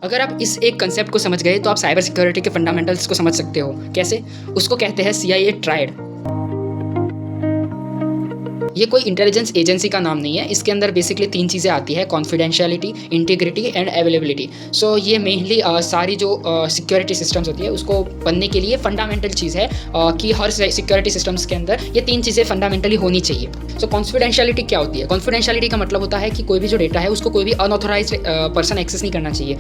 अगर आप इस एक कंसेप्ट को समझ गए तो आप साइबर सिक्योरिटी के फंडामेंटल्स को समझ सकते हो। कैसे? उसको कहते हैं CIA ट्रायड। ये कोई इंटेलिजेंस एजेंसी का नाम नहीं है। इसके अंदर बेसिकली 3 चीज़ें आती है: कॉन्फिडेंशियलिटी, इंटीग्रिटी एंड अवेलेबिलिटी। सो ये मेनली सारी जो सिक्योरिटी सिस्टम्स होती है उसको बनने के लिए फंडामेंटल चीज़ है कि हर सिक्योरिटी सिस्टम्स के अंदर ये 3 चीज़ें फंडामेंटली होनी चाहिए। सो कॉन्फिडेंशियलिटी क्या होती है? कॉन्फिडेंशियलिटी का मतलब होता है कि कोई भी जो डेटा है उसको कोई भी अनऑथोराइज्ड पर्सन एक्सेस नहीं करना चाहिए।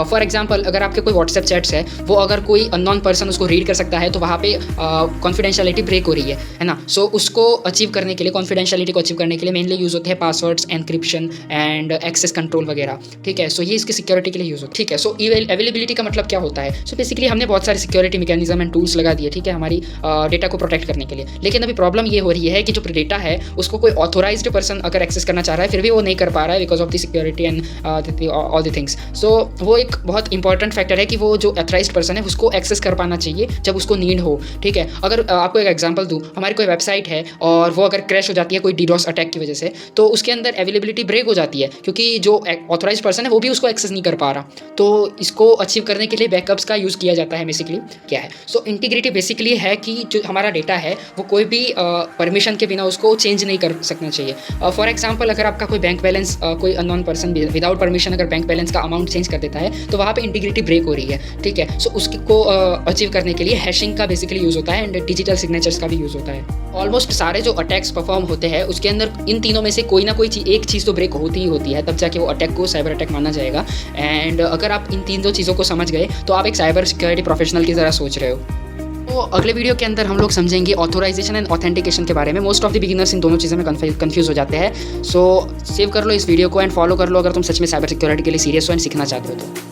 फॉर एग्जाम्पल, अगर आपके कोई व्हाट्सएप चैट्स है, वो अगर कोई अननोन पर्सन उसको रीड कर सकता है तो वहाँ पे कॉन्फिडेंशियलिटी ब्रेक हो रही है ना। सो उसको अचीव करने के लिए, कॉन्फिडेंशियलिटी को अचीव करने के लिए मेनली यूज़ होते हैं passwords, encryption and access control वगैरह। ठीक है, सो ये इसकी सिक्योरिटी के लिए यूज़ होता है। ठीक है, सो अवेलेबिलिटी का मतलब क्या होता है? सो बेसिकली हमने बहुत सारे सिक्योरिटी मैकेनिज्म एंड टूल्स लगा दिए, ठीक है, हमारी डेटा को प्रोटेक्ट करने के लिए। लेकिन अभी प्रॉब्लम ये हो रही है कि जो डेटा है उसको कोई ऑथोराइज्ड पर्सन अगर एक्सेस करना चाह रहा है फिर भी वो नहीं कर पा रहा है because of the security and all the things. So वो एक बहुत इंपॉर्टेंट फैक्टर है कि वो जो ऑथराइज्ड पर्सन है उसको एक्सेस कर पाना चाहिए जब उसको नीड हो। ठीक है, अगर आपको एक एग्जांपल दूं, हमारी कोई वेबसाइट है और वो अगर क्रैश हो जाती है कोई डीडोस अटैक की वजह से, तो उसके अंदर अवेलेबिलिटी ब्रेक हो जाती है क्योंकि जो ऑथराइज्ड पर्सन है वो भी उसको एक्सेस नहीं कर पा रहा। तो इसको अचीव करने के लिए बैकअप्स का यूज़ किया जाता है। बेसिकली क्या है? सो इंटीग्रिटी बेसिकली है कि जो हमारा डेटा है वो कोई भी परमिशन के बिना उसको चेंज नहीं कर सकना चाहिए। फॉर एग्जांपल, अगर आपका कोई बैंक बैलेंस कोई अननोन पर्सन विदाउट परमिशन अगर बैंक बैलेंस का अमाउंट चेंज कर देता है तो वहाँ पे इंटीग्रिटी ब्रेक हो रही है। ठीक है, सो उसको अचीव करने के लिए हैशिंग का बेसिकली यूज़ होता है एंड डिजिटल सिग्नेचर्स का भी यूज़ होता है। ऑलमोस्ट सारे जो अटैक्स परफॉर्म होते हैं उसके अंदर इन तीनों में से कोई ना कोई एक चीज़ तो ब्रेक होती ही होती है, तब जाके वो अटैक को साइबर अटैक माना जाएगा। एंड अगर आप इन तीनों चीज़ों को समझ गए तो आप एक साइबर सिक्योरिटी प्रोफेशनल की तरह सोच रहे हो। तो अगले वीडियो के अंदर हम लोग समझेंगे ऑथोराइजेशन एंड ऑथेंटिकेशन के बारे में। मोस्ट ऑफ द बिगिनर्स इन दोनों चीज़ों में कंफ्यूज हो जाते हैं। सो सेव कर लो इस वीडियो को एंड फॉलो कर लो अगर तुम सच में साइबर सिक्योरिटी के लिए सीरियस हो एंड सीखना चाहते हो तो।